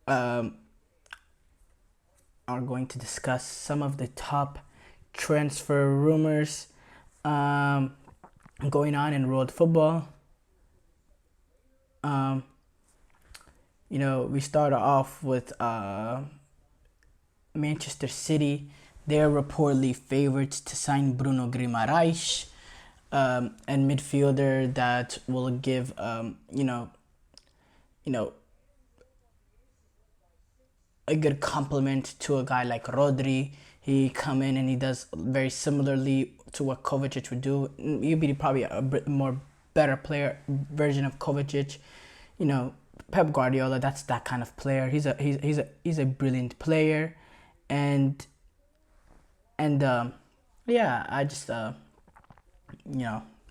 um, are going to discuss some of the top transfer rumors um, going on in world football. Um, we start off with Manchester City. They're reportedly favorites to sign Bruno Guimaraes, and midfielder that will give you know a good compliment to a guy like Rodri. He come in and he does very similarly to what Kovacic would do. You'd be probably a bit more better player version of Kovacic. You know, Pep Guardiola. That's that kind of player. He's a brilliant player, and and yeah, I just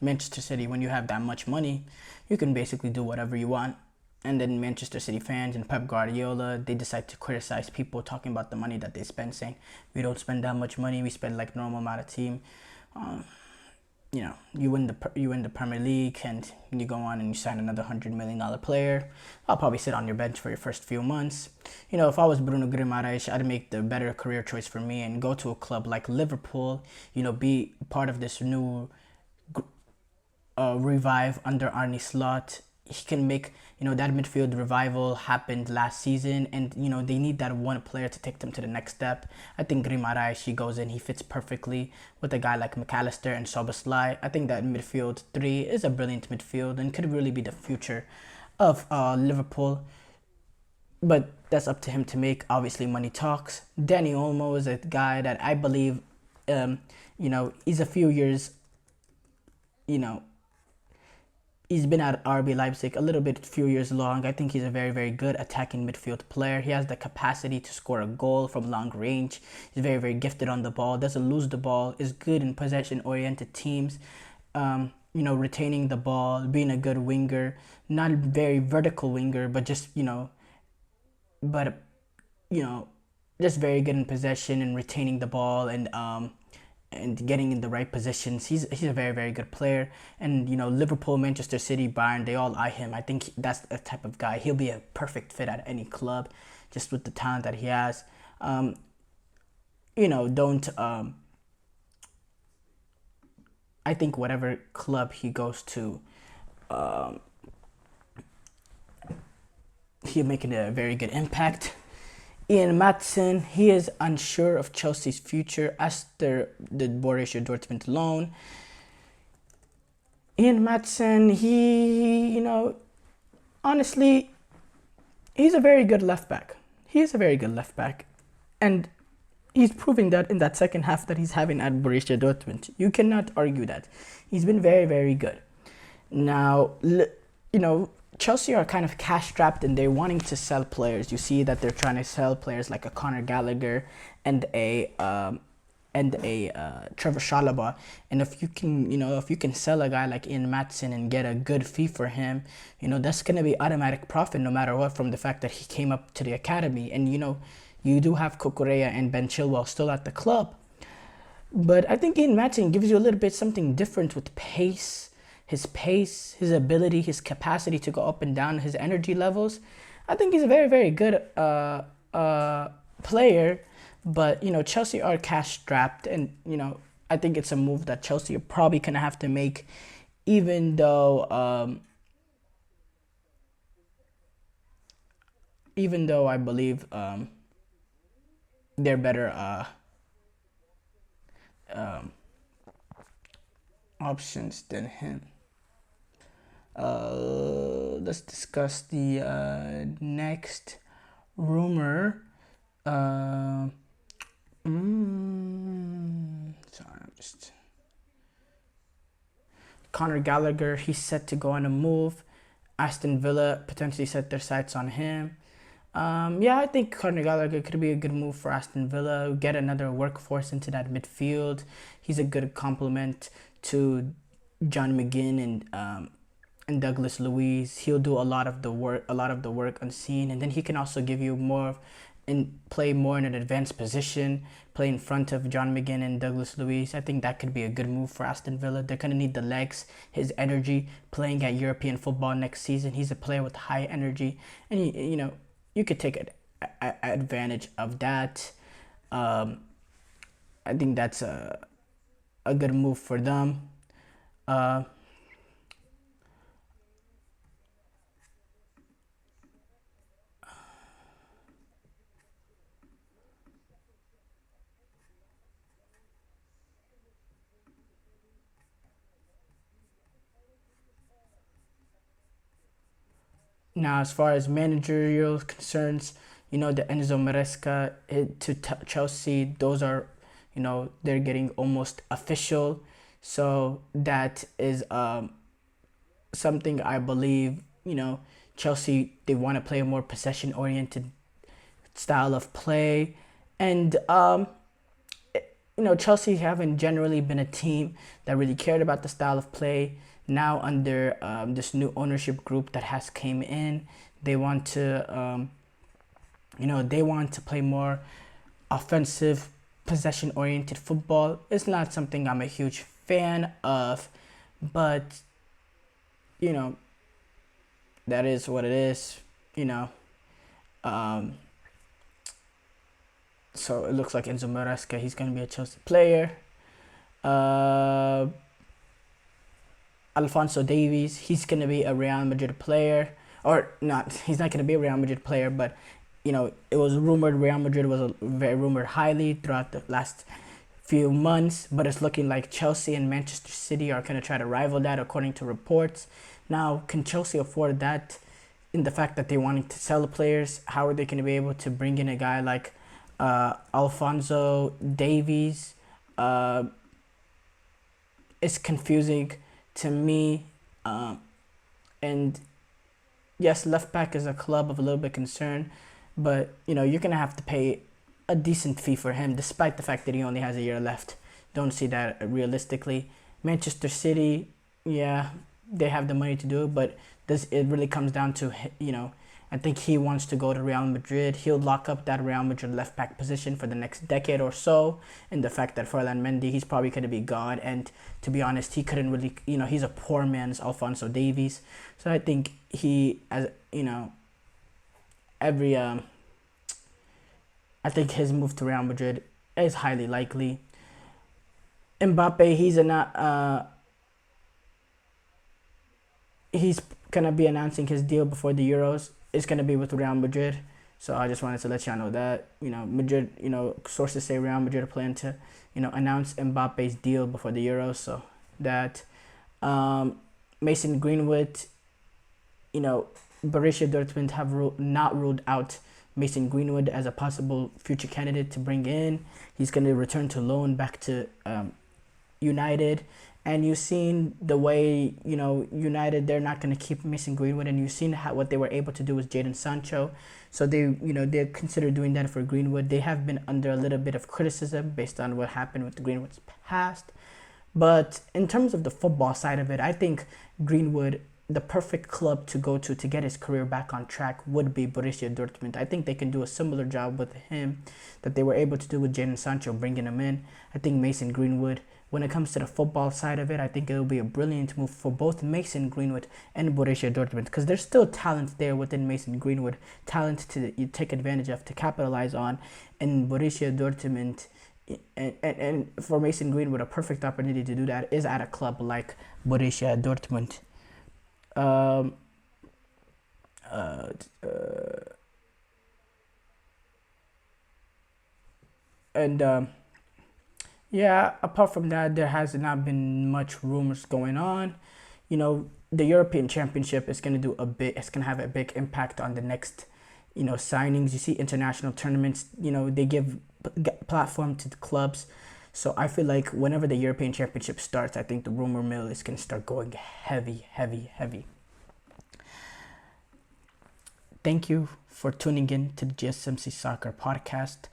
Manchester City. When you have that much money, you can basically do whatever you want. And then Manchester City fans and Pep Guardiola, they decide to criticize people talking about the money that they spend, saying we don't spend that much money. We spend like normal amount of team. Um, you win the Premier League, and you go on and you sign another $100 million player. I'll probably sit on your bench for your first few months. If I was Bruno Guimaraes, I'd make the better career choice for me and go to a club like Liverpool. Be part of this new revive under Arne Slot. He can make that midfield revival happened last season, and they need that one player to take them to the next step. I think Guimaraes, he goes in, he fits perfectly with a guy like McAllister and Soboslai. I think that midfield three is a brilliant midfield and could really be the future of Liverpool. But that's up to him to make. Obviously, money talks. Danny Olmo is a guy that I believe, he's a few years, you know, he's been at RB Leipzig a little bit, few years long. I think he's a very, very good attacking midfield player. He has the capacity to score a goal from long range. He's very, very gifted on the ball. Doesn't lose the ball. Is good in possession-oriented teams. Retaining the ball, being a good winger. Not a very vertical winger, but just but you know, just very good in possession and retaining the ball and getting in the right positions. He's a very, very good player. And Liverpool, Manchester City, Bayern, they all eye him. I think that's the type of guy. He'll be a perfect fit at any club, just with the talent that he has. Don't I think whatever club he goes to, um, he'll make a very good impact. Ian Matson, he is unsure of Chelsea's future after the Borussia Dortmund loan. Ian Matson, honestly, he's a very good left back. He is a very good left back. And he's proving that in that second half that he's having at Borussia Dortmund. You cannot argue that. He's been very, very good. Now, Chelsea are kind of cash strapped and they're wanting to sell players. You see that they're trying to sell players like a Conor Gallagher and a Trevor Chalobah. And if you can sell a guy like Ian Matson and get a good fee for him, that's gonna be automatic profit no matter what, from the fact that he came up to the academy. And you do have Kukureya and Ben Chilwell still at the club. But I think Ian Matson gives you a little bit something different with pace, his ability, his capacity to go up and down, his energy levels. I think he's a very, very good player. But Chelsea are cash strapped, and I think it's a move that Chelsea are probably gonna have to make, even though I believe they're better um, options than him. Let's discuss the next rumor. Uh, Sorry, I'm just. Conor Gallagher, he's set to go on a move. Aston Villa potentially set their sights on him. Yeah, I think Conor Gallagher could be a good move for Aston Villa. Get another workforce into that midfield. He's a good complement to John McGinn and Douglas Luiz. He'll do a lot of the work unseen, and then he can also give you more and play more in an advanced position, play in front of John McGinn and Douglas Luiz. I think that could be a good move for Aston Villa. They're gonna need the legs, his energy, playing at European football next season. He's a player with high energy, and you could take it. advantage of that. Um, I think that's a good move for them. Uh, Now, as far as managerial concerns, the Enzo Maresca to Chelsea, those are, they're getting almost official. So that is something I believe, Chelsea, they want to play a more possession oriented style of play. And, Chelsea haven't generally been a team that really cared about the style of play. Now, under this new ownership group that has came in, they want to, they want to play more offensive, possession-oriented football. It's not something I'm a huge fan of, but you know that is what it is. You know, um, so it looks like Enzo Maresca, he's going to be a Chelsea player. Uh, Alphonso Davies, he's going to be a Real Madrid player. Or not, he's not going to be a Real Madrid player, but, it was rumored Real Madrid was very rumored highly throughout the last few months, but it's looking like Chelsea and Manchester City are going to try to rival that according to reports. Now, can Chelsea afford that in the fact that they wanting to sell the players? How are they going to be able to bring in a guy like Alphonso Davies? It's confusing to me. And yes, left back is a club of a little bit concern, but you're gonna have to pay a decent fee for him, despite the fact that he only has a year left. Don't see that realistically. Manchester City, yeah, they have the money to do it, but this it really comes down to I think he wants to go to Real Madrid. He'll lock up that Real Madrid left back position for the next decade or so. And the fact that Ferland Mendy, he's probably going to be gone. And to be honest, he couldn't really, he's a poor man's Alphonso Davies. So I think he, as every, I think his move to Real Madrid is highly likely. Mbappe, he's gonna be announcing his deal before the Euros. It's gonna be with Real Madrid. So I just wanted to let y'all know that Madrid. Sources say Real Madrid are planning to announce Mbappe's deal before the Euros. So that Mason Greenwood, Borussia Dortmund have not ruled out Mason Greenwood as a possible future candidate to bring in. He's going to return to loan back to United. And you've seen the way, United, they're not going to keep Mason Greenwood. And you've seen what they were able to do with Jadon Sancho. So they consider doing that for Greenwood. They have been under a little bit of criticism based on what happened with Greenwood's past. But in terms of the football side of it, I think Greenwood, the perfect club to go to get his career back on track would be Borussia Dortmund. I think they can do a similar job with him that they were able to do with Jadon Sancho, bringing him in. I think Mason Greenwood, when it comes to the football side of it, I think it will be a brilliant move for both Mason Greenwood and Borussia Dortmund, because there's still talent there within Mason Greenwood, talent to take advantage of, to capitalize on. And Borussia Dortmund, and for Mason Greenwood, a perfect opportunity to do that is at a club like Borussia Dortmund. Um, uh, and Yeah, apart from that, there has not been much rumors going on. The European Championship is going to do a bit. It's going to have a big impact on the next, signings. You see, international tournaments. They give platform to the clubs. So I feel like whenever the European Championship starts, I think the rumor mill is going to start going heavy, heavy, heavy. Thank you for tuning in to the GSMC Soccer Podcast,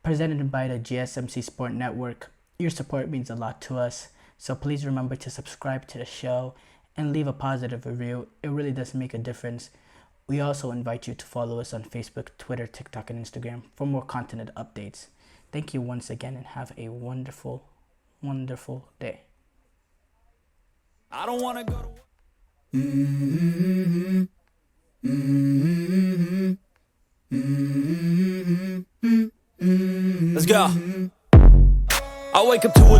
presented by the GSMC Sport Network. Your support means a lot to us, so please remember to subscribe to the show and leave a positive review. It really does make a difference. We also invite you to follow us on Facebook, Twitter, TikTok, and Instagram for more content updates. Thank you once again and have a wonderful, wonderful day. I don't want to go to Mm-hmm. Mm-hmm. Mm-hmm. Let's go. I wake up to a